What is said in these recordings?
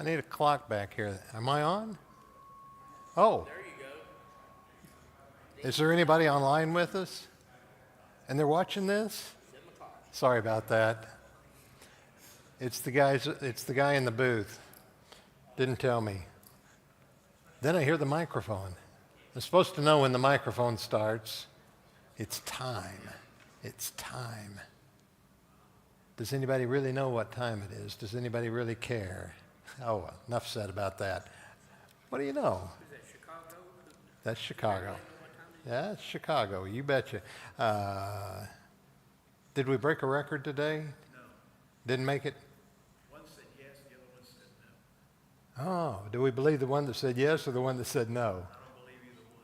need a clock back here. Am I on? Oh. There you go. Is there anybody online with us? And they're watching this? Sorry about that. It's the guy in the booth. Didn't tell me. Then I hear the microphone. I'm supposed to know when the microphone starts. It's time. It's time. Does anybody really know what time it is? Does anybody really care? Oh, well, enough said about that. What do you know? Is that Chicago? That's Chicago. Yeah, it's Chicago. You betcha. Did we break a record today? No. Didn't make it? One said yes, the other one said no. Oh, do we believe the one that said yes or the one that said no?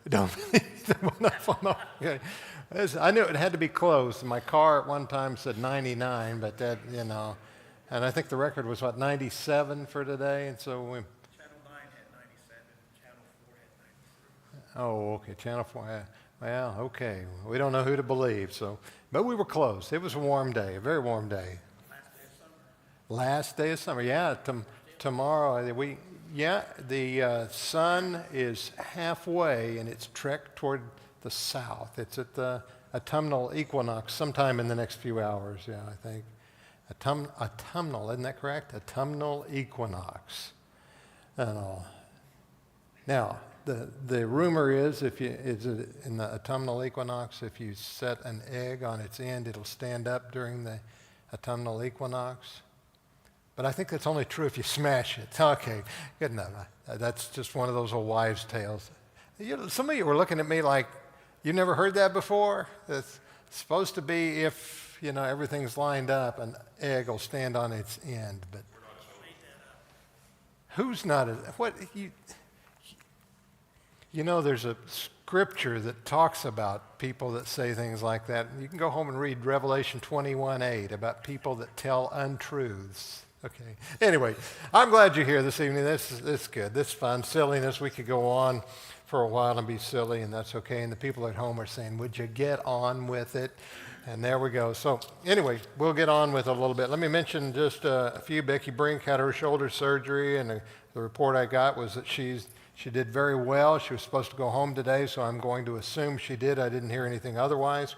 I don't believe either one. Don't believe the one. Okay. I knew it had to be close. My car at one time said 99, but that, and I think the record was, 97 for today? And so we... Channel 9 had 97, Channel 4 had 93. Oh, okay, Channel 4. Well, okay. We don't know who to believe, but we were close. It was a warm day, a very warm day. Last day of summer? Yeah, tomorrow. The sun is halfway, and it's trekked toward the south. It's at the autumnal equinox sometime in the next few hours, I think. Autumnal, isn't that correct? Autumnal equinox. And all. Now, the rumor is in the autumnal equinox, if you set an egg on its end, it'll stand up during the autumnal equinox. But I think that's only true if you smash it. Okay, good enough. That's just one of those old wives' tales. Some of you were looking at me like, you never heard that before? It's supposed to be if, everything's lined up, an egg will stand on its end. But who's not? There's a scripture that talks about people that say things like that. You can go home and read Revelation 21:8 about people that tell untruths. Okay. Anyway, I'm glad you're here this evening. This is good. This is fun. Silliness. We could go on for a while and be silly, and that's okay. And the people at home are saying, would you get on with it? And there we go. So anyway, we'll get on with it a little bit. Let me mention just a few. Becky Brink had her shoulder surgery, and the report I got was that she did very well. She was supposed to go home today, so I'm going to assume she did. I didn't hear anything otherwise.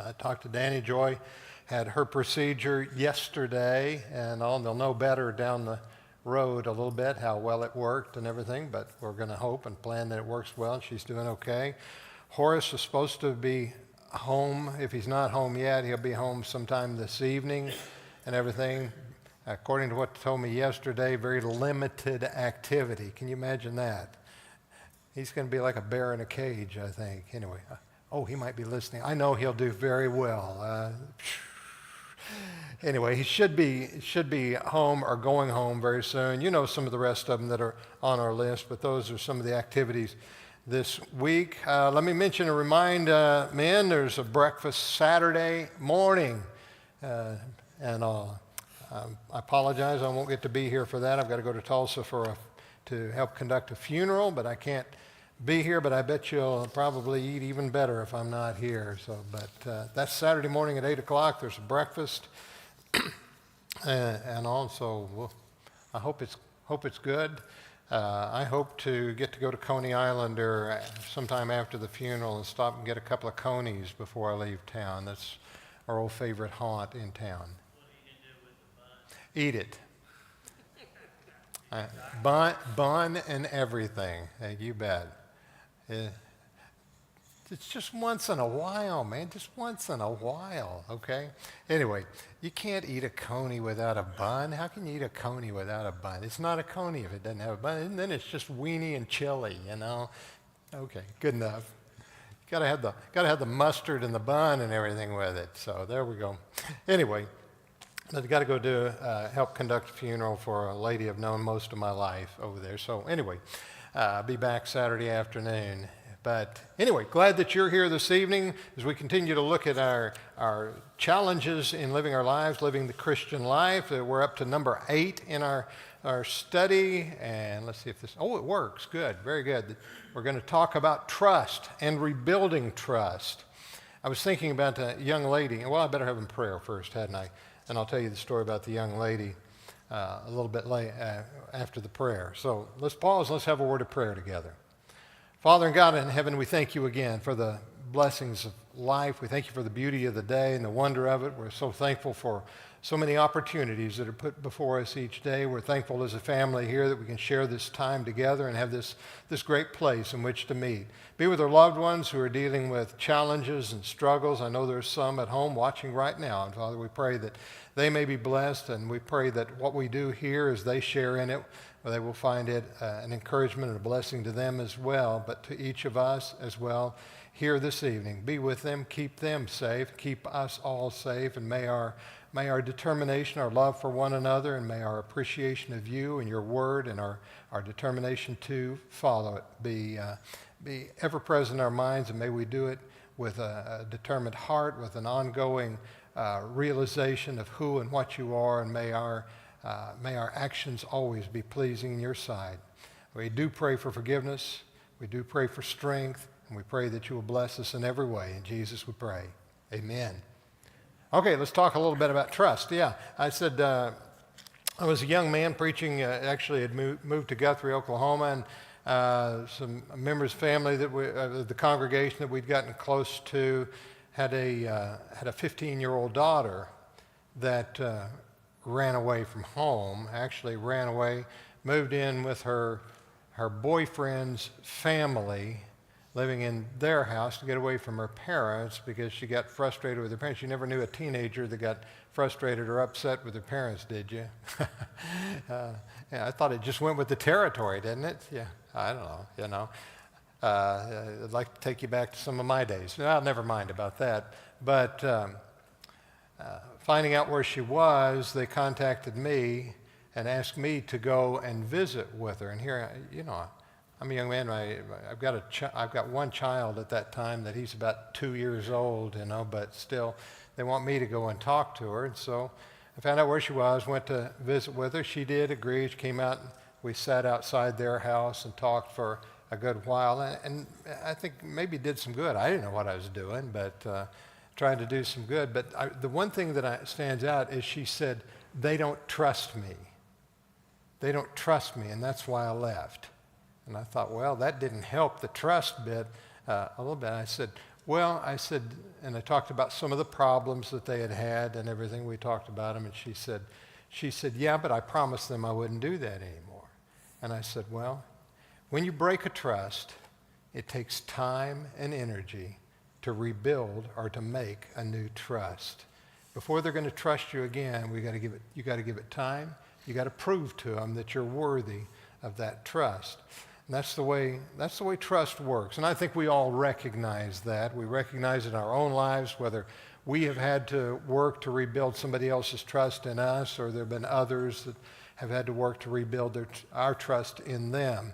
I talked to Danny Joy, had her procedure yesterday, and they'll know better down the road a little bit how well it worked and everything, but we're going to hope and plan that it works well, and she's doing okay. Horace is supposed to be home. If he's not home yet, he'll be home sometime this evening and everything. According to what they told me yesterday, very limited activity. Can you imagine that? He's going to be like a bear in a cage, I think. Anyway, he might be listening. I know he'll do very well. Anyway, he should be home or going home very soon. You know some of the rest of them that are on our list, but those are some of the activities this week. Let me mention and remind men, there's a breakfast Saturday morning and all. I apologize, I won't get to be here for that. I've got to go to Tulsa to help conduct a funeral, but I can't be here, but I bet you'll probably eat even better if I'm not here. But that's Saturday morning at 8 o'clock. There's a breakfast and also I hope it's good. I hope to get to go to Coney Island or sometime after the funeral and stop and get a couple of conies before I leave town. That's our old favorite haunt in town. Eat it. Bun and everything. Hey, you bet. It's just once in a while, man. Just once in a while, okay? Anyway, you can't eat a coney without a bun. How can you eat a coney without a bun? It's not a coney if it doesn't have a bun. And then it's just weenie and chili, Okay, good enough. Gotta have the mustard and the bun and everything with it. So there we go. Anyway. I've got to go help conduct a funeral for a lady I've known most of my life over there. So anyway, I'll be back Saturday afternoon. But anyway, glad that you're here this evening as we continue to look at our challenges in living our lives, living the Christian life. We're up to number 8 in our study. And let's see if it works. Good, very good. We're going to talk about trust and rebuilding trust. I was thinking about a young lady. Well, I better have in prayer first, hadn't I? And I'll tell you the story about the young lady. a little bit late after the prayer. So let's pause. Let's have a word of prayer together. Father and God in heaven, we thank you again for the blessings of life. We thank you for the beauty of the day and the wonder of it. We're so thankful for so many opportunities that are put before us each day. We're thankful as a family here that we can share this time together and have this great place in which to meet. Be with our loved ones who are dealing with challenges and struggles. I know there's some at home watching right now. And Father, we pray that they may be blessed, and we pray that what we do here as they share in it, they will find it an encouragement and a blessing to them as well, but to each of us as well here this evening. Be with them, keep them safe, keep us all safe, and may our determination, our love for one another, and may our appreciation of you and your word and our determination to follow it be ever present in our minds, and may we do it with a determined heart, with an ongoing realization of who and what you are, and may our actions always be pleasing in your sight. We do pray for forgiveness. We do pray for strength. And we pray that you will bless us in every way. In Jesus we pray. Amen. Okay, let's talk a little bit about trust. Yeah, I said I was a young man preaching, actually had moved to Guthrie, Oklahoma, and some members of the family, the congregation that we'd gotten close to, had a 15-year-old daughter that ran away from home, actually ran away, moved in with her boyfriend's family, living in their house to get away from her parents because she got frustrated with her parents. You never knew a teenager that got frustrated or upset with her parents, did you? Yeah, I thought it just went with the territory, didn't it? Yeah, I don't know, I'd like to take you back to some of my days. Well, never mind about that. But finding out where she was, they contacted me and asked me to go and visit with her. And here, I'm a young man. I've got one child at that time that he's about 2 years old, but still they want me to go and talk to her. And so I found out where she was, went to visit with her. She did agree. She came out, and we sat outside their house and talked for a good while. And I think maybe did some good. I didn't know what I was doing, but trying to do some good. But the one thing that stands out is she said, "They don't trust me. They don't trust me, and that's why I left." And I thought, well, that didn't help the trust bit a little bit. I said, and I talked about some of the problems that they had and everything. We talked about them, and she said, "Yeah, but I promised them I wouldn't do that anymore." And I said, well, when you break a trust, it takes time and energy to rebuild or to make a new trust. Before they're going to trust you again, you got to give it time. You got to prove to them that you're worthy of that trust. And that's the way trust works. And I think we all recognize that. We recognize in our own lives whether we have had to work to rebuild somebody else's trust in us, or there have been others that have had to work to rebuild our trust in them.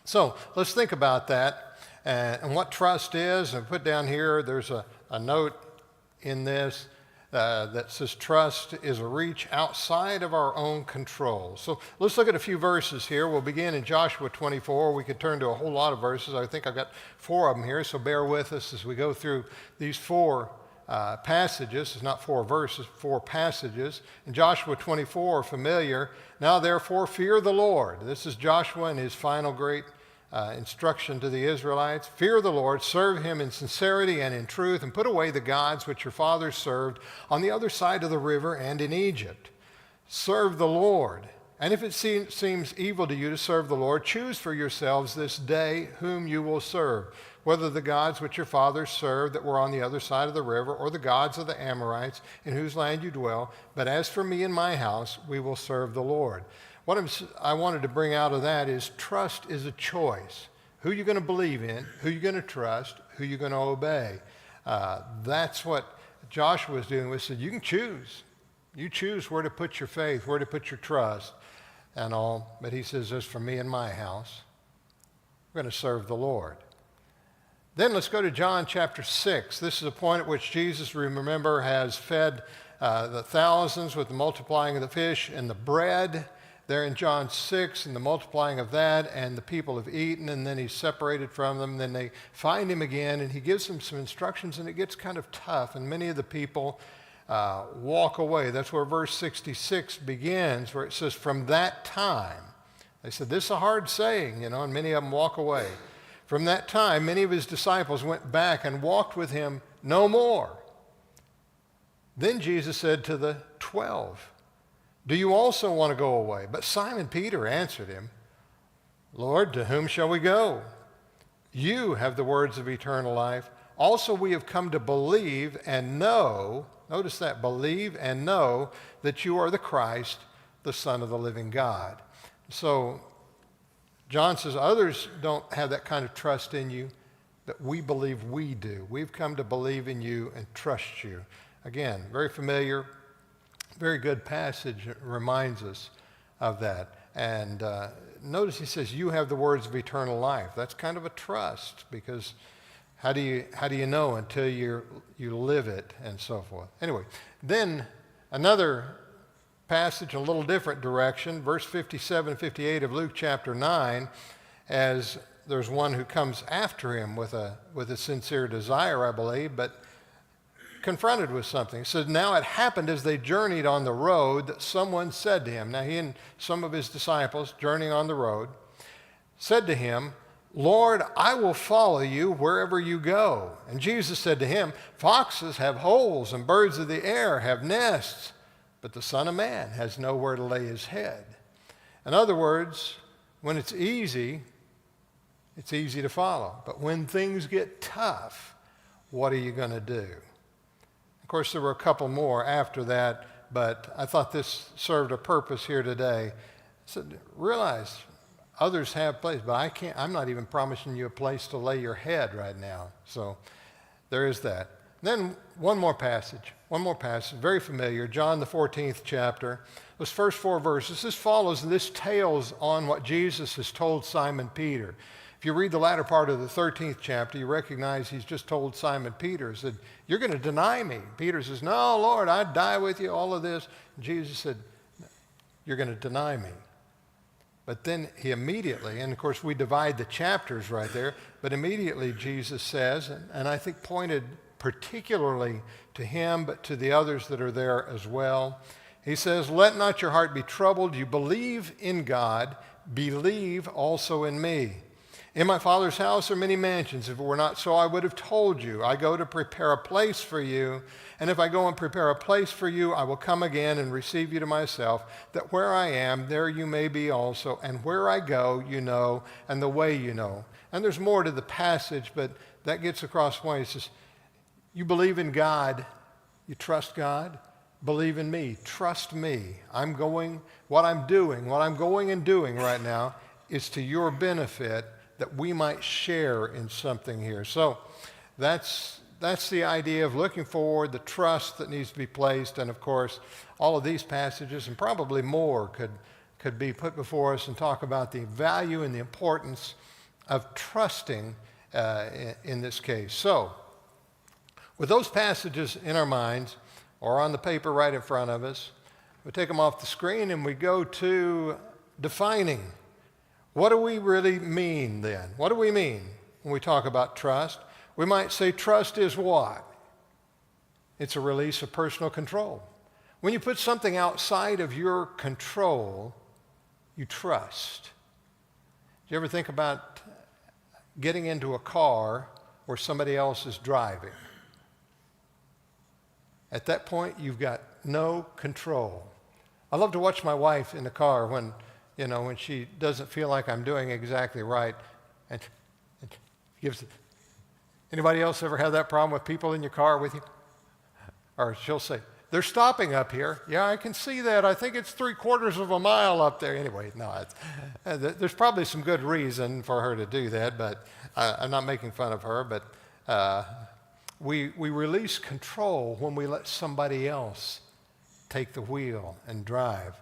So let's think about that and what trust is. And put down here, there's a note in this that says trust is a reach outside of our own control. So let's look at a few verses here. We'll begin in Joshua 24. We could turn to a whole lot of verses. I think I've got 4 of them here, so bear with us as we go through these 4 passages. It's not 4 verses, 4 passages. In Joshua 24, familiar. "Now therefore fear the Lord." This is Joshua in his final great instruction to the Israelites. "Fear the Lord, serve him in sincerity and in truth, and put away the gods which your fathers served on the other side of the river and in Egypt. Serve the Lord. And if it seems evil to you to serve the Lord, choose for yourselves this day whom you will serve, whether the gods which your fathers served that were on the other side of the river, or the gods of the Amorites in whose land you dwell. But as for me and my house, we will serve the Lord." What I wanted to bring out of that is trust is a choice. Who you're going to believe in, who you're going to trust, who you're going to obey. That's what Joshua was doing. He said, you can choose. You choose where to put your faith, where to put your trust and all. But he says, as for me and my house, we're going to serve the Lord. Then let's go to John chapter 6. This is a point at which Jesus, remember, has fed the thousands with the multiplying of the fish and the bread. There in John 6, and the multiplying of that, and the people have eaten, and then he's separated from them. Then they find him again, and he gives them some instructions, and it gets kind of tough. And many of the people walk away. That's where verse 66 begins, where it says, from that time. They said, this is a hard saying, and many of them walk away. From that time, many of his disciples went back and walked with him no more. Then Jesus said to the 12, do you also want to go away? But Simon Peter answered him, Lord, to whom shall we go? You have the words of eternal life. Also we have come to believe and know, notice that, believe and know that you are the Christ, the Son of the living God. So John says others don't have that kind of trust in you, but we believe we do. We've come to believe in you and trust you. Again, very familiar, very good passage. It reminds us of that. And notice he says, you have the words of eternal life. That's kind of a trust, because how do you know until you live it and so forth? Anyway, then another passage in a little different direction, verse 57 and 58 of Luke chapter 9, as there's one who comes after him with a sincere desire, I believe, but confronted with something. It says, now it happened as they journeyed on the road that someone said to him, now he and some of his disciples journeying on the road, said to him, Lord, I will follow you wherever you go. And Jesus said to him, foxes have holes and birds of the air have nests, but the Son of Man has nowhere to lay his head. In other words, when it's easy to follow. But when things get tough, what are you going to do? Of course, there were a couple more after that, but I thought this served a purpose here today. I said, realize others have places, but I'm not even promising you a place to lay your head right now. So there is that. Then one more passage, very familiar, John the 14th chapter. Those first 4 verses, this tails on what Jesus has told Simon Peter. If you read the latter part of the 13th chapter, you recognize he's just told Simon Peter, said, you're going to deny me. Peter says, no, Lord, I'd die with you, all of this. And Jesus said, you're going to deny me. But then he immediately, and of course we divide the chapters right there, but immediately Jesus says, and I think pointed particularly to him, but to the others that are there as well, he says, let not your heart be troubled. You believe in God, believe also in me. In my Father's house are many mansions. If it were not so, I would have told you. I go to prepare a place for you. And if I go and prepare a place for you, I will come again and receive you to myself, that where I am, there you may be also. And where I go, you know, and the way you know. And there's more to the passage, but that gets across one. It says, you believe in God, you trust God, believe in me, trust me. What I'm going and doing right now is to your benefit, that we might share in something here. So that's the idea of looking forward, the trust that needs to be placed, and of course, all of these passages, and probably more, could be put before us and talk about the value and the importance of trusting in this case. So, with those passages in our minds, or on the paper right in front of us, we take them off the screen and we go to defining. What do we really mean then? What do we mean when we talk about trust? We might say trust is what? It's a release of personal control. When you put something outside of your control, you trust. Do you ever think about getting into a car where somebody else is driving? At that point, you've got no control. I love to watch my wife in the car when she doesn't feel like I'm doing exactly right, and gives it. Anybody else ever have that problem with people in your car with you? Or she'll say, they're stopping up here. Yeah, I can see that. I think it's 3/4 of a mile up there. Anyway, no, there's probably some good reason for her to do that, but I'm not making fun of her, but we release control when we let somebody else take the wheel and drive.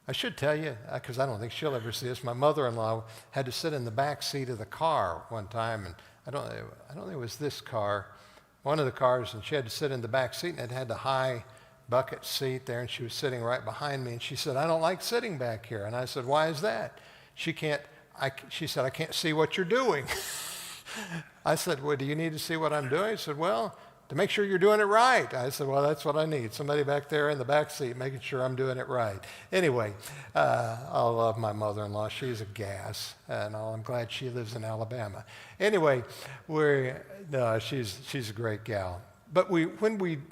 I should tell you, because I don't think she'll ever see this, my mother-in-law had to sit in the back seat of the car one time, and I don't think it was this car, one of the cars, and she had to sit in the back seat, and it had the high bucket seat there, and she was sitting right behind me, and she said, I don't like sitting back here. And I said, why is that? She said, I can't see what you're doing. I said, well, do you need to see what I'm doing? She said, well, to make sure you're doing it right. I said, well, that's what I need. Somebody back there in the back seat making sure I'm doing it right. Anyway, I love my mother-in-law. She's a gas, and I'm glad she lives in Alabama. Anyway, she's a great gal. But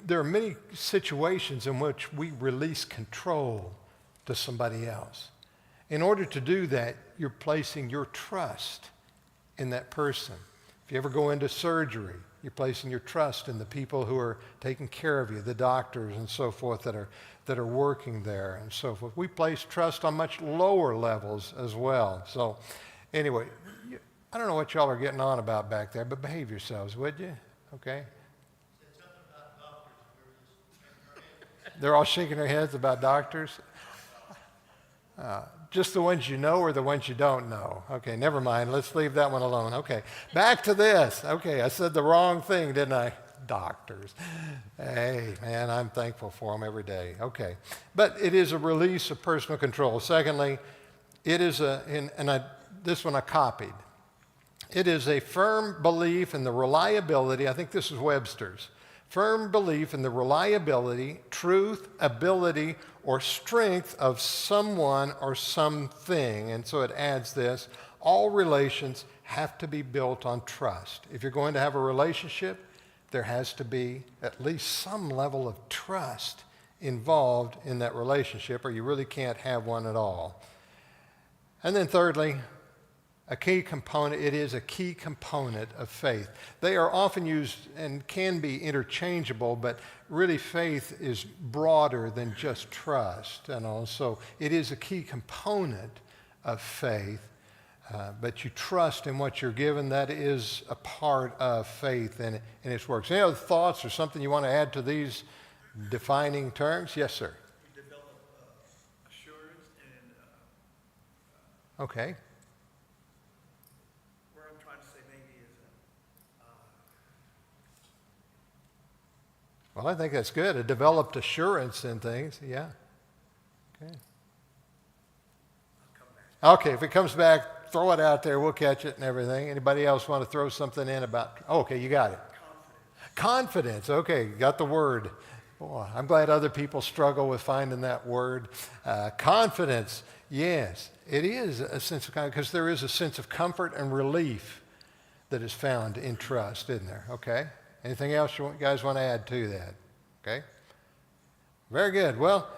there are many situations in which we release control to somebody else. In order to do that, you're placing your trust in that person. If you ever go into surgery, you're placing your trust in the people who are taking care of you, the doctors and so forth that are working there and so forth. We place trust on much lower levels as well. So anyway, I don't know what y'all are getting on about back there, but behave yourselves, would you? Okay? They're all shaking their heads about doctors? Just the ones you know or the ones you don't know? Okay, never mind. Let's leave that one alone. Okay, back to this. Okay, I said the wrong thing, didn't I? Doctors. Hey, man, I'm thankful for them every day. Okay, but it is a release of personal control. Secondly, it is this one I copied. It is a firm belief in the reliability, I think this is Webster's, firm belief in the reliability, truth, ability, or strength of someone or something. And so it adds this, all relations have to be built on trust. If you're going to have a relationship, there has to be at least some level of trust involved in that relationship, or you really can't have one at all. And then thirdly, it is a key component of faith. They are often used and can be interchangeable, but really faith is broader than just trust. And also, it is a key component of faith, but you trust in what you're given. That is a part of faith and its works. Any other thoughts or something you want to add to these defining terms? Yes, sir. We develop assurance and Okay. Well, I think that's good. A developed assurance in things. Yeah. Okay. Okay, if it comes back, throw it out there. We'll catch it and everything. Anybody else want to throw something in about? Oh, okay, you got it. Confidence. Okay, got the word. Boy, I'm glad other people struggle with finding that word. Confidence. Yes, it is a sense of confidence because there is a sense of comfort and relief that is found in trust, isn't there? Okay. Anything else you guys want to add to that? Okay? Very good. Well,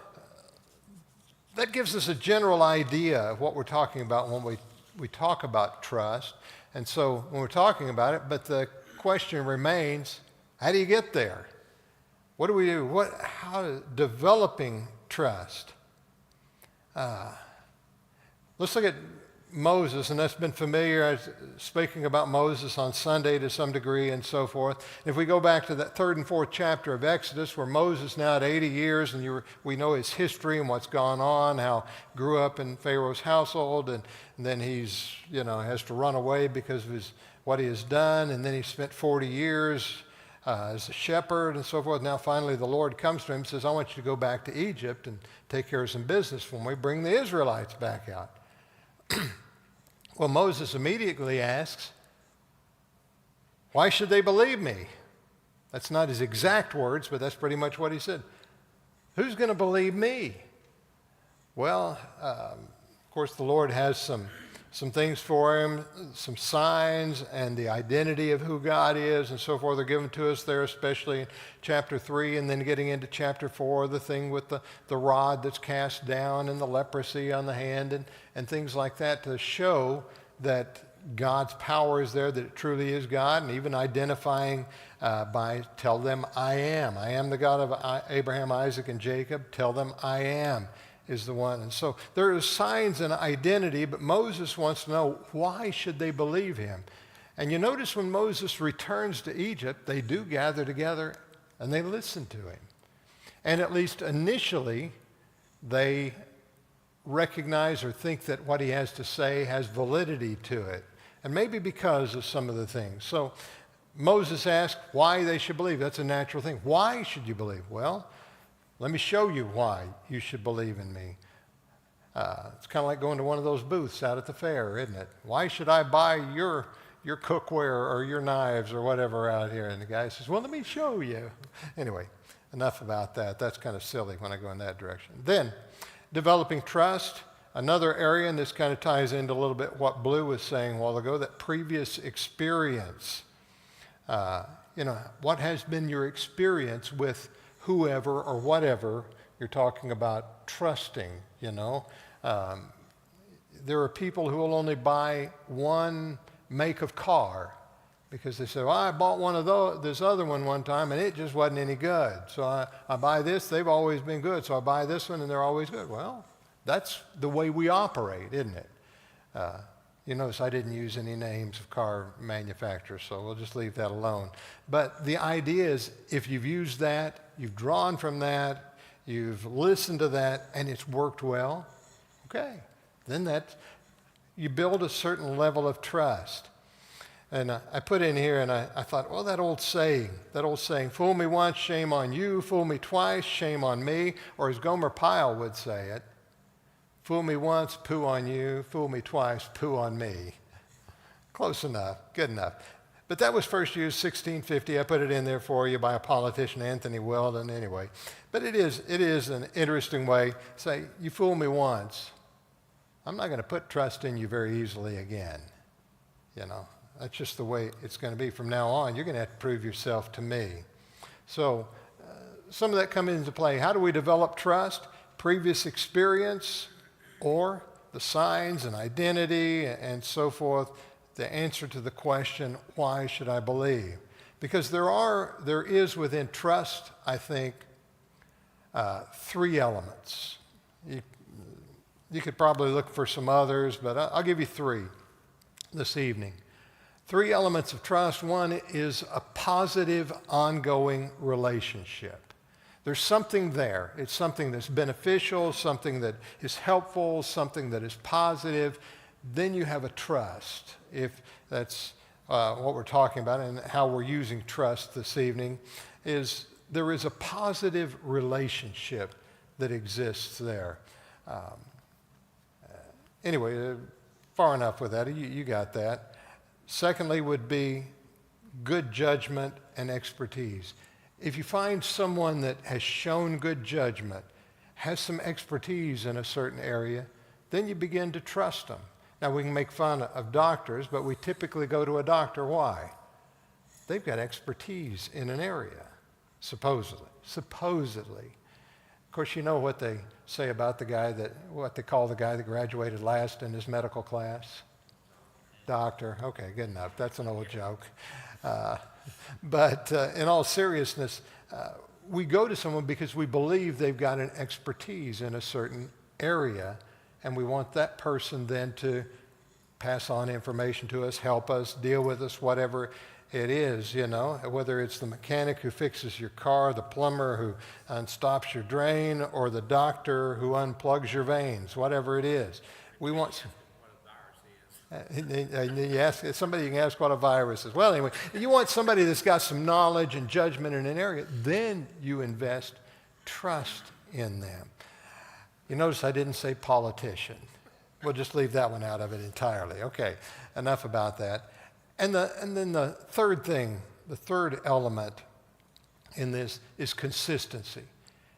that gives us a general idea of what we're talking about when we talk about trust. And so when we're talking about it, but the question remains, how do you get there? What do we do? Developing trust. Let's look at Moses, and that's been familiar. I was speaking about Moses on Sunday to some degree and so forth. If we go back to that 3rd and 4th chapter of Exodus, where Moses now at 80 years, and we know his history and what's gone on, how he grew up in Pharaoh's household, and then he's, has to run away because of what he has done, and then he spent 40 years as a shepherd and so forth. Now finally the Lord comes to him and says, I want you to go back to Egypt and take care of some business for me. Bring the Israelites back out. Well, Moses immediately asks, why should they believe me? That's not his exact words, but that's pretty much what he said. Who's going to believe me? Well, of course, the Lord has some things for him, some signs and the identity of who God is and so forth are given to us there, especially in chapter 3, and then getting into chapter 4, the thing with the rod that's cast down and the leprosy on the hand and things like that to show that God's power is there, that it truly is God, and even identifying by tell them I am. I am the God of Abraham, Isaac, and Jacob. Tell them I am is the one. And so there are signs and identity, but Moses wants to know, why should they believe him? And you notice when Moses returns to Egypt, they do gather together and they listen to him. And at least initially, they recognize or think that what he has to say has validity to it. And maybe because of some of the things. So Moses asked why they should believe. That's a natural thing. Why should you believe? Well, let me show you why you should believe in me. It's kind of like going to one of those booths out at the fair, isn't it? Why should I buy your your cookware or your knives or whatever out here. And the guy says, well, let me show you. Anyway, enough about that. That's kind of silly when I go in that direction. Then, developing trust. Another area, and this kind of ties into a little bit what Blue was saying a while ago, that previous experience. What has been your experience with whoever or whatever you're talking about trusting, There are people who will only buy one make of car because they say, well, I bought one of this other one time and it just wasn't any good. So I buy this, they've always been good. So I buy this one and they're always good. Well, that's the way we operate, isn't it? You notice I didn't use any names of car manufacturers, so we'll just leave that alone. But the idea is if you've used that, you've drawn from that, you've listened to that, and it's worked well, okay. Then you build a certain level of trust. And I put in here and I thought, well, that old saying, fool me once, shame on you, fool me twice, shame on me, or as Gomer Pyle would say it, fool me once, poo on you, fool me twice, poo on me. Close enough, good enough. But that was first used 1650. I put it in there for you by a politician, Anthony Weldon, anyway. But it is an interesting way. Say, you fool me once, I'm not going to put trust in you very easily again. That's just the way it's going to be. From now on, you're going to have to prove yourself to me. So some of that comes into play. How do we develop trust? Previous experience, or the signs and identity and so forth, the answer to the question, why should I believe? Because there is within trust, I think, 3 elements. You could probably look for some others, but I'll give you 3 this evening. 3 elements of trust. One is a positive, ongoing relationship. There's something there. It's something that's beneficial, something that is helpful, something that is positive. Then you have a trust, if that's what we're talking about and how we're using trust this evening, is there is a positive relationship that exists there. Anyway, far enough with that. You got that. Secondly would be good judgment and expertise. If you find someone that has shown good judgment, has some expertise in a certain area, then you begin to trust them. Now, we can make fun of doctors, but we typically go to a doctor. Why? They've got expertise in an area, supposedly. Of course, you know what they say about what they call the guy that graduated last in his medical class? Doctor. Okay, good enough. That's an old joke. But in all seriousness, we go to someone because we believe they've got an expertise in a certain area, and we want that person then to pass on information to us, help us, deal with us, whatever it is, whether it's the mechanic who fixes your car, the plumber who unstops your drain, or the doctor who unplugs your veins, whatever it is. We want... Somebody can ask what a virus is. Well, anyway, you want somebody that's got some knowledge and judgment in an area, then you invest trust in them. You notice I didn't say politician. We'll just leave that one out of it entirely. Okay, enough about that. And then the third thing, the third element in this is consistency.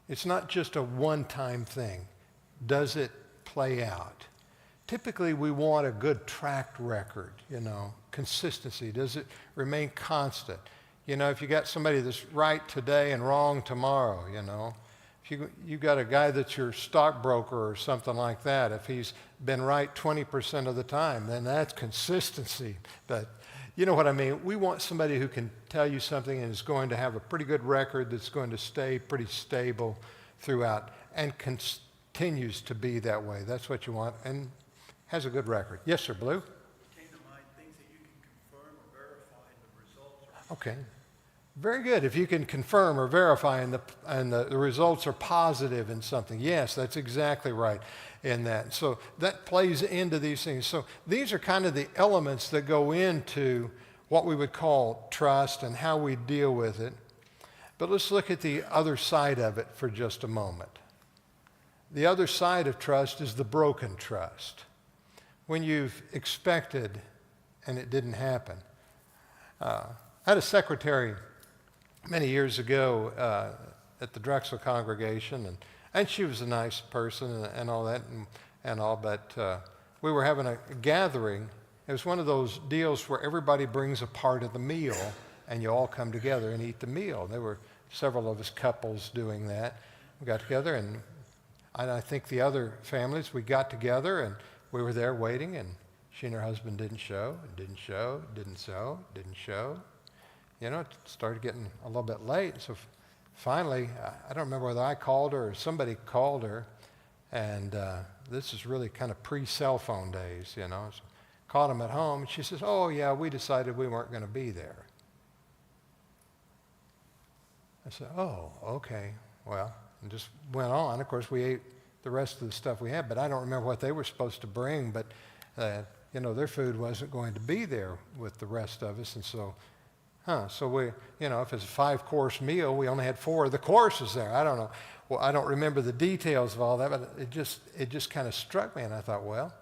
It's not just a one-time thing. Does it play out? Typically, we want a good track record, consistency. Does it remain constant? If you got somebody that's right today and wrong tomorrow, if you got a guy that's your stockbroker or something like that, if he's been right 20% of the time, then that's consistency. But you know what I mean? We want somebody who can tell you something and is going to have a pretty good record that's going to stay pretty stable throughout and continues to be that way. That's what you want. And has a good record. Yes, sir, Blue? Came to mind things that you can confirm or verify and the results are... Okay. Very good. If you can confirm or verify and the results are positive in something. Yes, that's exactly right in that. So that plays into these things. So these are kind of the elements that go into what we would call trust and how we deal with it. But let's look at the other side of it for just a moment. The other side of trust is the broken trust. When you've expected and it didn't happen. I had a secretary many years ago at the Drexel congregation, and she was a nice person and all that and all, but we were having a gathering. It was one of those deals where everybody brings a part of the meal, and you all come together and eat the meal. There were several of us couples doing that. We got together, and I think the other families, we got together, and we were there waiting, and she and her husband didn't show. You know, it started getting a little bit late, so finally, I don't remember whether I called her or somebody called her, and this is really kind of pre-cell phone days, you know. So called them at home, and she says, "Oh, yeah, we decided we weren't going to be there." I said, "Oh, okay, well," and just went on. Of course, we ate the rest of the stuff we had, but I don't remember what they were supposed to bring, but, you know, their food wasn't going to be there with the rest of us, and so we, you know, if it's a 5-course meal, we only had 4 of the courses there. I don't know. Well, I don't remember the details of all that, but it just kind of struck me, and I thought, well,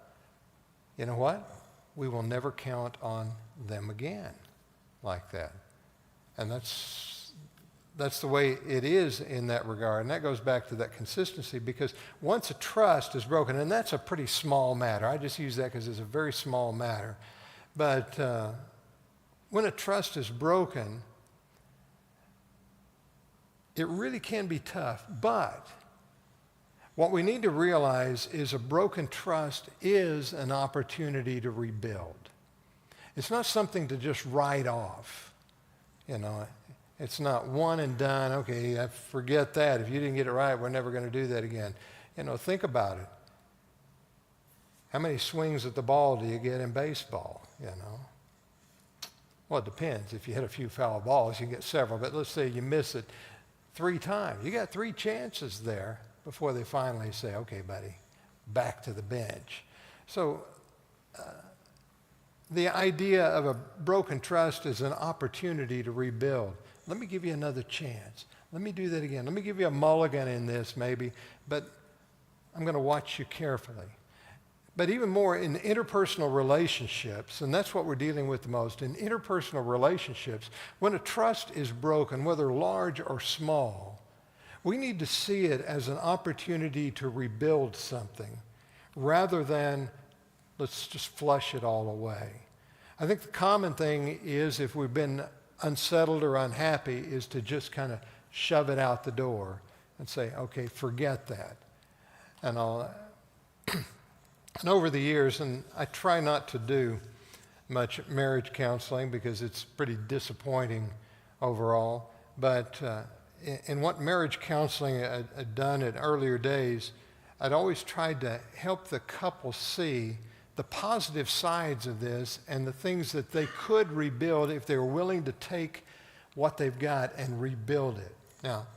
you know what? We will never count on them again like that. And that's the way it is in that regard. And that goes back to that consistency, because once a trust is broken, and that's a pretty small matter. I just use that because it's a very small matter. But when a trust is broken, it really can be tough. But what we need to realize is a broken trust is an opportunity to rebuild. It's not something to just write off. You know, it's not one and done. Okay, I forget that. If you didn't get it right, we're never going to do that again. You know, think about it. How many swings at the ball do you get in baseball, you know? Well, it depends. If you hit a few foul balls, you get several. But let's say you miss it 3 times. You got 3 chances there before they finally say, "Okay, buddy, back to the bench." So the idea of a broken trust is an opportunity to rebuild. Let me give you another chance. Let me do that again. Let me give you a mulligan in this maybe, but I'm going to watch you carefully. But even more in interpersonal relationships, and that's what we're dealing with the most, in interpersonal relationships, when a trust is broken, whether large or small, we need to see it as an opportunity to rebuild something rather than let's just flush it all away. I think the common thing is, if we've been unsettled or unhappy, is to just kind of shove it out the door and say, "Okay, forget that." And all that. And over the years, and I try not to do much marriage counseling because it's pretty disappointing overall, but in what marriage counseling I'd done in earlier days, I'd always tried to help the couple see the positive sides of this and the things that they could rebuild if they were willing to take what they've got and rebuild it. Now,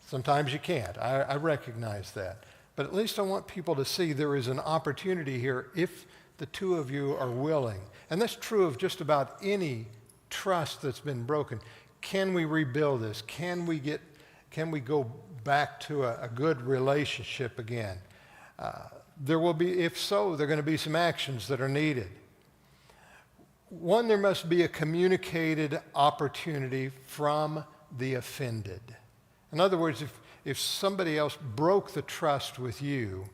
sometimes you can't. I recognize that. But at least I want people to see there is an opportunity here if the two of you are willing. And that's true of just about any trust that's been broken. Can we rebuild this? Can we go back to a good relationship again? There will be, if so, there are going to be some actions that are needed. One, there must be a communicated opportunity from the offended. In other words, if somebody else broke the trust with you,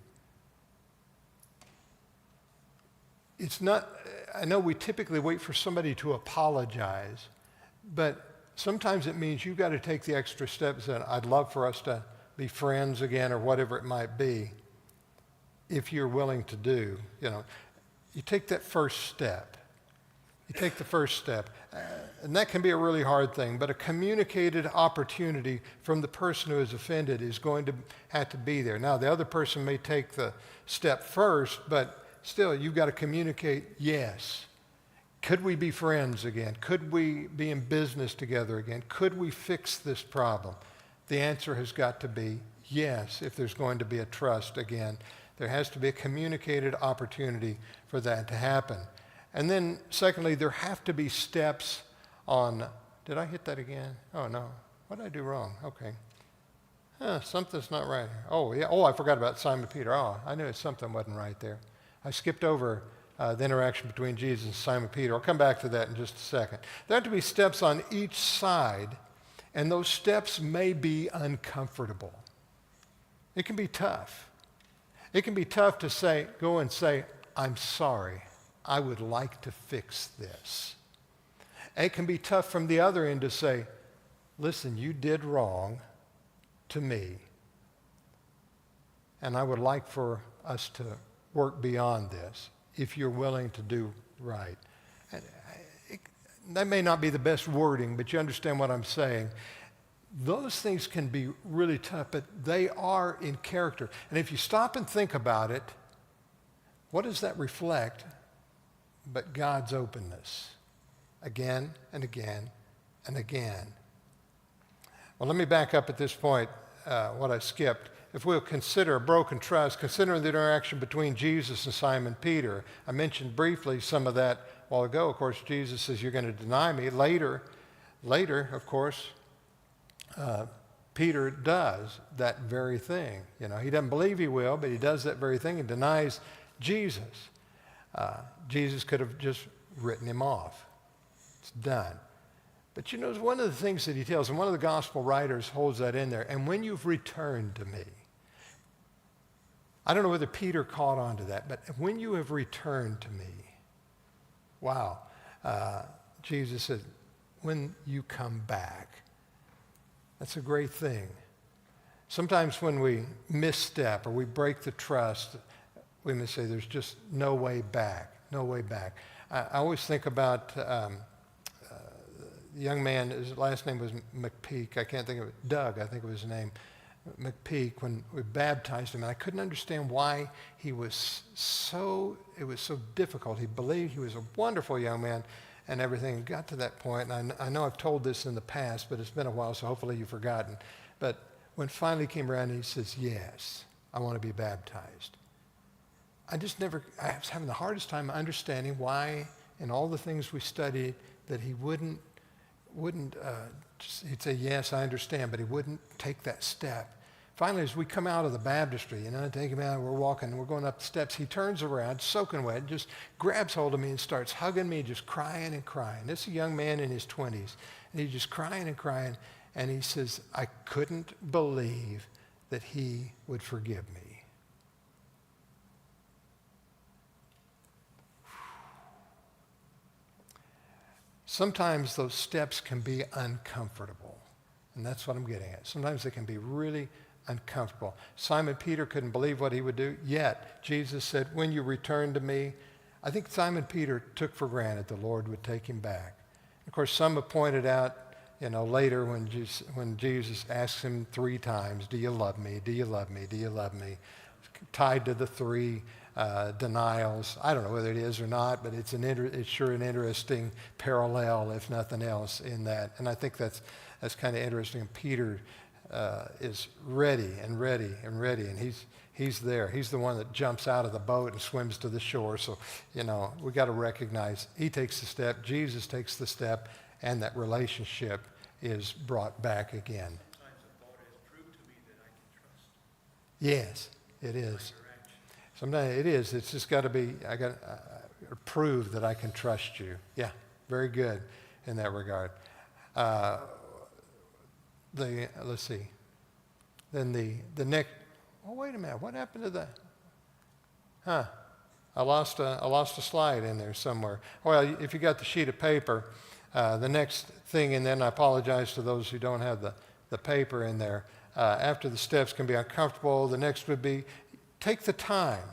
it's not, I know we typically wait for somebody to apologize, but sometimes it means you've got to take the extra steps and I'd love for us to be friends again or whatever it might be, if you're willing to do, you know. You take that first step. You take the first step. And that can be a really hard thing, but a communicated opportunity from the person who is offended is going to have to be there. Now, the other person may take the step first, but still, you've got to communicate, yes. Could we be friends again? Could we be in business together again? Could we fix this problem? The answer has got to be yes, if there's going to be a trust again. There has to be a communicated opportunity for that to happen. And then, secondly, there have to be steps on, did I hit that again? Oh, no. What did I do wrong? Okay. Something's not right here. Oh, yeah. Oh, I forgot about Simon Peter. Oh, I knew something wasn't right there. I skipped over the interaction between Jesus and Simon Peter. I'll come back to that in just a second. There have to be steps on each side, and those steps may be uncomfortable. It can be tough. It can be tough to go and say, I'm sorry. I would like to fix this. And it can be tough from the other end to say, listen, you did wrong to me, and I would like for us to work beyond this if you're willing to do right. And that may not be the best wording, but you understand what I'm saying. Those things can be really tough, but they are in character. And if you stop and think about it, what does that reflect but God's openness again and again and again? Well, let me back up at this point, what I skipped. If we'll consider a broken trust, considering the interaction between Jesus and Simon Peter. I mentioned briefly some of that a while ago. Of course, Jesus says, you're going to deny me. Later, of course, Peter does that very thing. You know, he doesn't believe he will, but he does that very thing and denies Jesus. Jesus could have just written him off. It's done. But you know, one of the things that he tells, and one of the gospel writers holds that in there, and when you've returned to me. I don't know whether Peter caught on to that, but when you have returned to me, wow, Jesus said, when you come back. That's a great thing. Sometimes when we misstep or we break the trust, we may say there's just no way back, no way back. I always think about the young man, his last name was McPeak. I can't think of it. Doug, I think was his name. McPeak, when we baptized him, and I couldn't understand why it was so difficult. He believed he was a wonderful young man and everything. It got to that point, and I know I've told this in the past, but it's been a while, so hopefully you've forgotten. But when finally came around, he says, yes, I want to be baptized. I was having the hardest time understanding why, in all the things we studied, that he wouldn't he'd say, yes, I understand, but he wouldn't take that step. Finally, as we come out of the baptistry, take him out, we're walking, we're going up the steps, he turns around, soaking wet, just grabs hold of me and starts hugging me, just crying and crying. This is a young man in his 20s, and he's just crying and crying, and he says, I couldn't believe that he would forgive me. Sometimes those steps can be uncomfortable, and that's what I'm getting at. Sometimes they can be really uncomfortable. Simon Peter couldn't believe what he would do, yet Jesus said, when you return to me, I think Simon Peter took for granted the Lord would take him back. Of course, some have pointed out, later when Jesus asks him 3 times, do you love me, do you love me, do you love me, tied to the 3 denials. I don't know whether it is or not, but it's sure an interesting parallel, if nothing else, in that. And I think that's kind of interesting. Peter is ready, and he's there. He's the one that jumps out of the boat and swims to the shore. So, we got to recognize he takes the step, Jesus takes the step, and that relationship is brought back again. Sometimes the thought has proved to me that I can trust. Yes, it is. Sometimes it is. It's just got to be, I got to prove that I can trust you. Yeah, very good in that regard. Let's see. Then the next, oh, wait a minute. What happened to the, I lost a slide in there somewhere. Well, if you got the sheet of paper, the next thing, and then I apologize to those who don't have the paper in there. After the steps can be uncomfortable, the next would be, take the time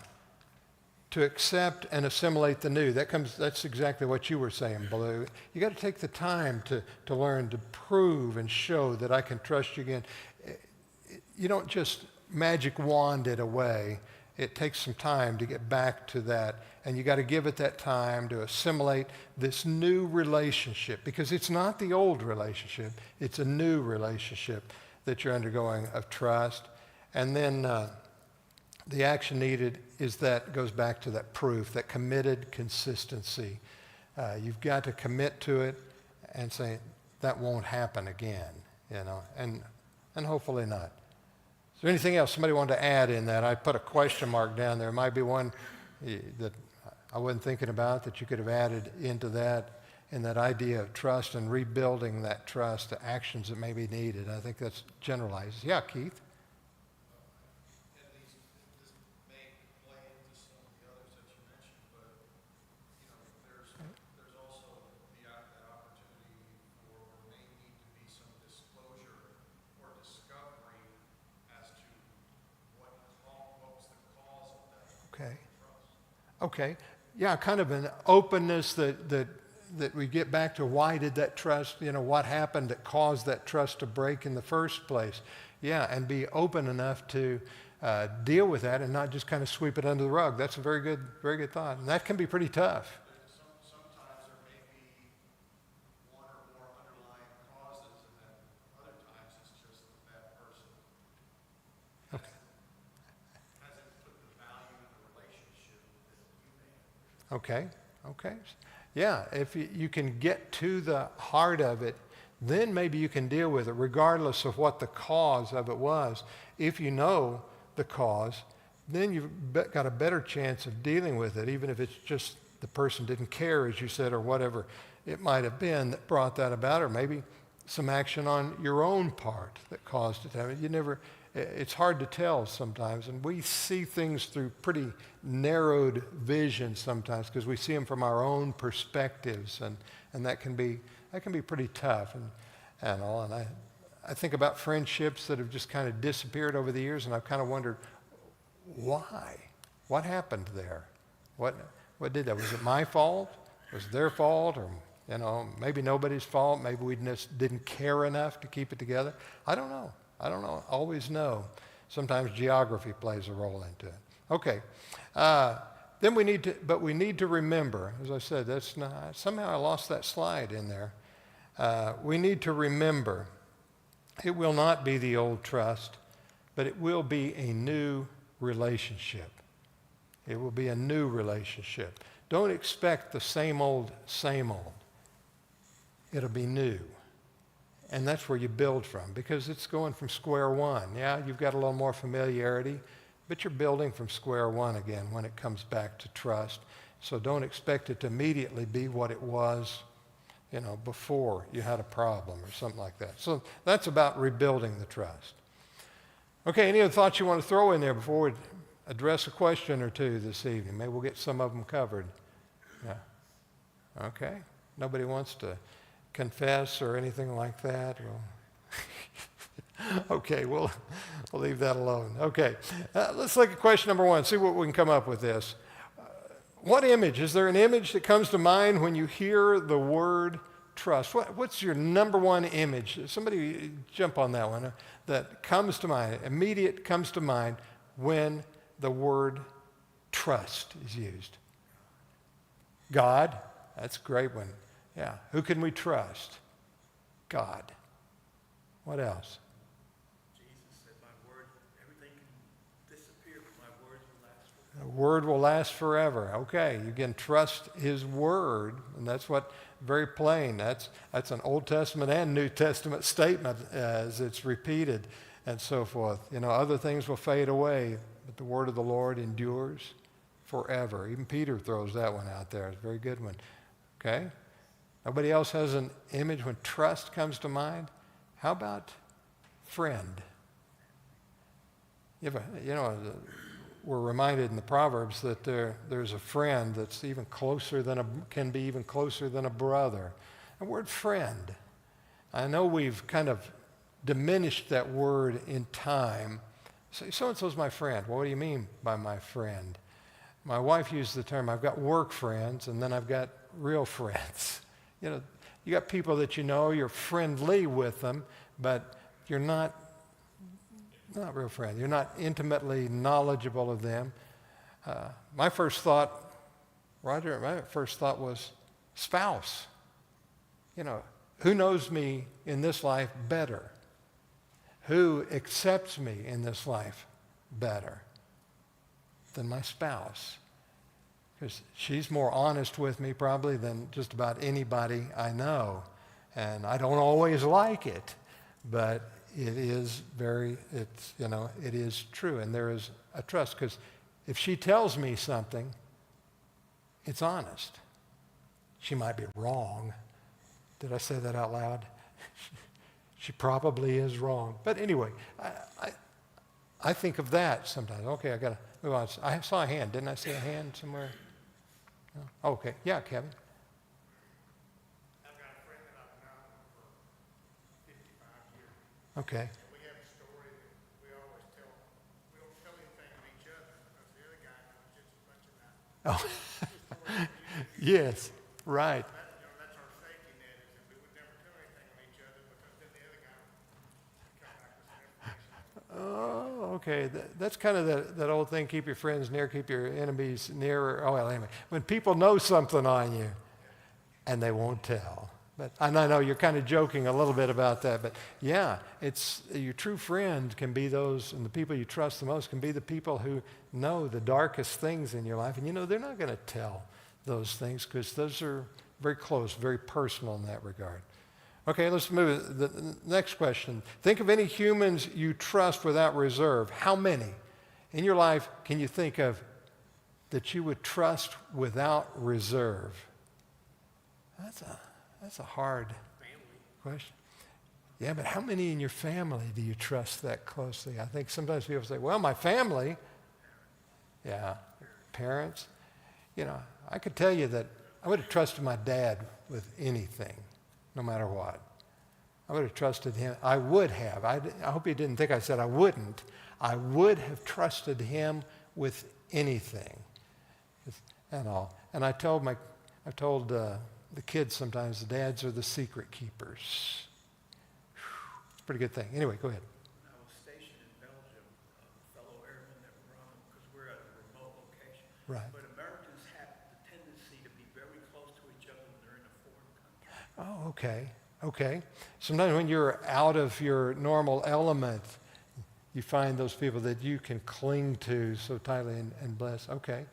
to accept and assimilate the new. That's exactly what you were saying, Blue. You got to take the time to learn to prove and show that I can trust you again. You don't just magic wand it away. It takes some time to get back to that, and you got to give it that time to assimilate this new relationship, because it's not the old relationship, it's a new relationship that you're undergoing of trust. And then the action needed goes back to that proof, that committed consistency. You've got to commit to it and say, that won't happen again, and hopefully not. Is there anything else somebody wanted to add in that? I put a question mark down there. It might be one that I wasn't thinking about that you could have added into that, and that idea of trust and rebuilding that trust, the actions that may be needed. I think that's generalized. Yeah, Keith? And this may play into some of the others that you mentioned, but, there's also that opportunity for, or may need to be some disclosure or discovery as to what was the cause of that Okay. trust. Okay. Yeah, kind of an openness that we get back to why did that trust, what happened that caused that trust to break in the first place. Yeah, and be open enough to deal with that and not just kind of sweep it under the rug. That's a very good thought. And that can be pretty tough. Sometimes there may be one or more underlying causes, and then other times it's just that person hasn't put the value in the relationship that you may have. Okay. Yeah, if you can get to the heart of it, then maybe you can deal with it regardless of what the cause of it was. If you know the cause, then you've got a better chance of dealing with it, even if it's just the person didn't care, as you said, or whatever it might have been that brought that about, or maybe some action on your own part that caused it to happen. It's hard to tell sometimes, and we see things through pretty narrowed vision sometimes because we see them from our own perspectives, and that can be pretty tough. And I think about friendships that have just kind of disappeared over the years, and I've kind of wondered why. What happened there? What did that? Was it my fault? Was it their fault? Or maybe nobody's fault. Maybe we just didn't care enough to keep it together. I don't know. Always know. Sometimes geography plays a role into it. Okay. Then we need to remember, as I said, somehow I lost that slide in there. We need to remember it will not be the old trust, but it will be a new relationship. It will be a new relationship. Don't expect the same old, same old. It'll be new. And that's where you build from, because it's going from square one. Yeah, you've got a little more familiarity, but you're building from square one again when it comes back to trust. So don't expect it to immediately be what it was, before you had a problem or something like that. So that's about rebuilding the trust. Okay, any other thoughts you want to throw in there before we address a question or two this evening? Maybe we'll get some of them covered. Yeah. Okay. Nobody wants to confess or anything like that? Okay, we'll leave that alone. Okay, let's look at question number one, see what we can come up with this. What image? Is there an image that comes to mind when you hear the word trust? What's your number one image? Somebody jump on that one. That comes to mind, immediate comes to mind when the word trust is used. God, that's a great one. Yeah. Who can we trust? God. What else? Jesus said, my word, everything can disappear, but my words will last forever. The word will last forever. Okay, you can trust his word, and that's what, very plain. That's an Old Testament and New Testament statement as it's repeated and so forth. Other things will fade away, but the word of the Lord endures forever. Even Peter throws that one out there. It's a very good one. Okay? Nobody else has an image when trust comes to mind? How about friend? We're reminded in the Proverbs that there's a friend that's even closer can be even closer than a brother. The word friend. I know we've kind of diminished that word in time. Say, so-and-so's my friend. Well, what do you mean by my friend? My wife used the term, I've got work friends, and then I've got real friends. You got people that you're friendly with them, but you're not real friends. You're not intimately knowledgeable of them. My first thought was spouse. Who knows me in this life better? Who accepts me in this life better than my spouse? Because she's more honest with me probably than just about anybody I know. And I don't always like it, but it is it is true. And there is a trust, because if she tells me something, It's honest. She might be wrong. Did I say that out loud? She probably is wrong. But anyway, I think of that sometimes. Okay, I got to move on. I saw a hand. Didn't I see a hand somewhere? No? Oh, okay. Yeah, Kevin. I've got a friend that I've known for 55 years. Okay. We have a story that we always tell. We don't tell anything of each other because the other guy knows just as much about it. Oh, Story that yes, right. that's our safety net is that we would never tell anything of each other because then the other guy would come back with some information. Oh, okay. That's kind of that old thing, keep your friends near, keep your enemies nearer. Oh, well, anyway. When people know something on you and they won't tell. And I know you're kind of joking a little bit about that, but yeah, it's your true friends can be those, and the people you trust the most can be the people who know the darkest things in your life. And they're not going to tell those things because those are very close, very personal in that regard. Okay, let's move to the next question. Think of any humans you trust without reserve. How many in your life can you think of that you would trust without reserve? That's a hard question. Yeah, but how many in your family do you trust that closely? I think sometimes people say, well, my family. Yeah, parents. I could tell you that I would have trusted my dad with anything, no matter what. I would have trusted him. I would have. I hope you didn't think I said I wouldn't. I would have trusted him with anything and all. And I told the kids sometimes, the dads are the secret keepers. It's a pretty good thing. Anyway, go ahead. When I was stationed in Belgium, fellow airmen that were on, because we're at a remote location. Right. But Americans have the tendency to be very close to each other when they're in a foreign country. Oh, okay. Sometimes when you're out of your normal element, you find those people that you can cling to so tightly and bless. Okay.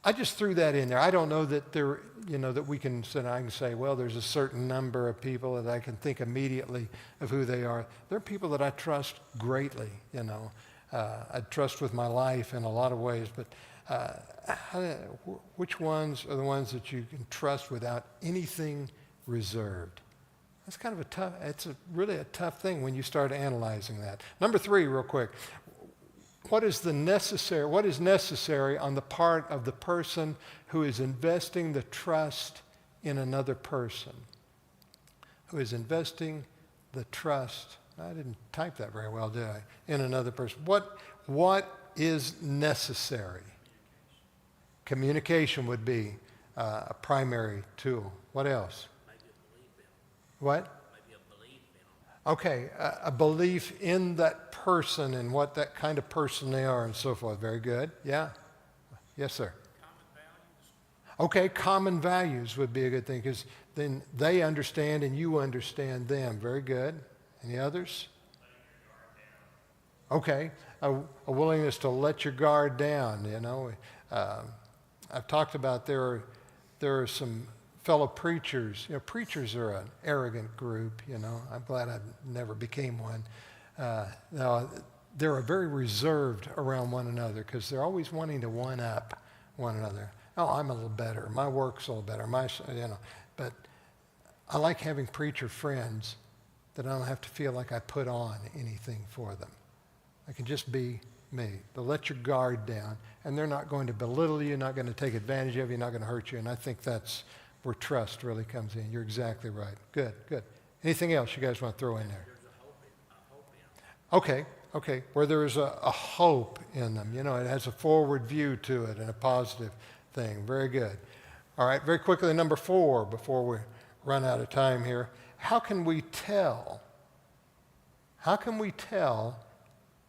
I just threw that in there. I don't know that that we can sit. I can say, well, there's a certain number of people that I can think immediately of who they are. There are people that I trust greatly. I trust with my life in a lot of ways. But which ones are the ones that you can trust without anything reserved? That's kind of really a tough thing when you start analyzing that. Number 3, real quick. What is necessary on the part of the person who is investing the trust in another person? Who is investing the trust, I didn't type that very well, did I? In another person. What is necessary? Communication would be a primary tool. What else? Maybe a belief in them. What? Maybe a belief in them. Okay, a belief in that person and what that kind of person they are and so forth. Very good. Yeah? Yes, sir. Common values. Okay, common values would be a good thing because then they understand and you understand them. Very good. Any others? Okay, a willingness to let your guard down, I've talked about there are some fellow preachers. Preachers are an arrogant group, I'm glad I never became one. Now, they're very reserved around one another because they're always wanting to one-up one another. Oh, I'm a little better. My work's a little better. But I like having preacher friends that I don't have to feel like I put on anything for them. I can just be me. They'll let your guard down, and they're not going to belittle you, not going to take advantage of you, not going to hurt you. And I think that's where trust really comes in. You're exactly right. Good. Anything else you guys want to throw in there? Okay. Where there is a hope in them. It has a forward view to it and a positive thing. Very good. All right, very quickly, number 4, before we run out of time here. How can we tell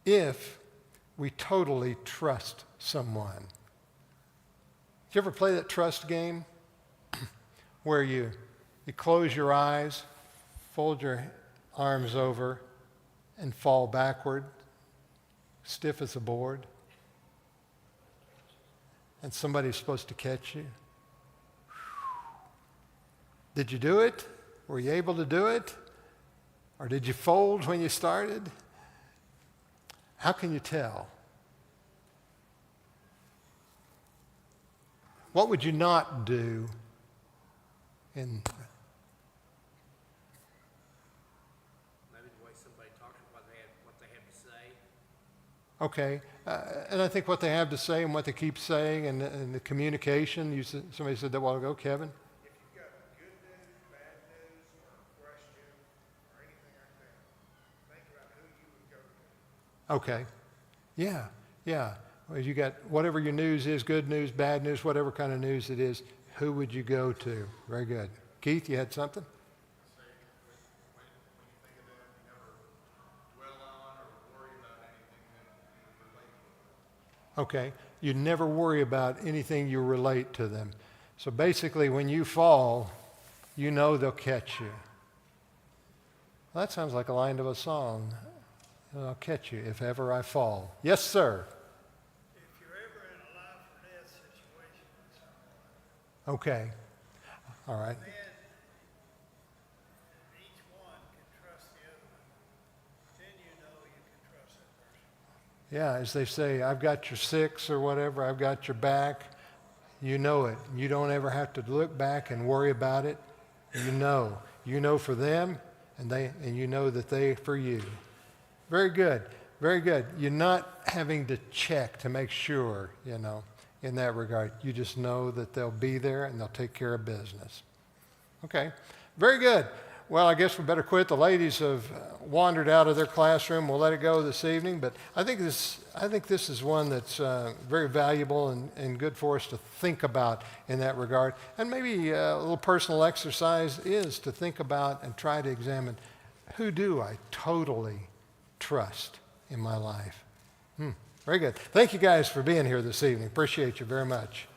if we totally trust someone? Did you ever play that trust game where you close your eyes, fold your arms over, and fall backward, stiff as a board, and somebody's supposed to catch you? Did you do it? Were you able to do it? Or did you fold when you started? How can you tell? What would you not do in Maybe the way somebody talks, what they have to say. Okay, and I think what they have to say and what they keep saying and the communication, somebody said that a while ago, Kevin? If you've got good news, bad news, or a question, or anything like that, think about who you would go to. Okay, yeah. Well, you got whatever your news is, good news, bad news, whatever kind of news it is, who would you go to? Very good. Keith, you had something? Say, when you think of them, you never dwell on or worry about anything that you relate to. Okay, you never worry about anything you relate to them. So basically, when you fall, you know they'll catch you. Well, that sounds like a line of a song. I'll catch you if ever I fall. Yes, sir. If you're ever in a life or death situation with someone, Okay. All right. then each one can trust the other one, then you know you can trust that person. Yeah, as they say, I've got your six or whatever, I've got your back. You know it. You don't ever have to look back and worry about it. You know. You know for them, and you know that they for you. Very good. Very good. You're not having to check to make sure, in that regard. You just know that they'll be there and they'll take care of business. Okay. Very good. Well, I guess we better quit. The ladies have wandered out of their classroom. We'll let it go this evening. But I think this is one that's very valuable and good for us to think about in that regard. And maybe a little personal exercise is to think about and try to examine, who do I totally trust in my life? Very good. Thank you guys for being here this evening. Appreciate you very much.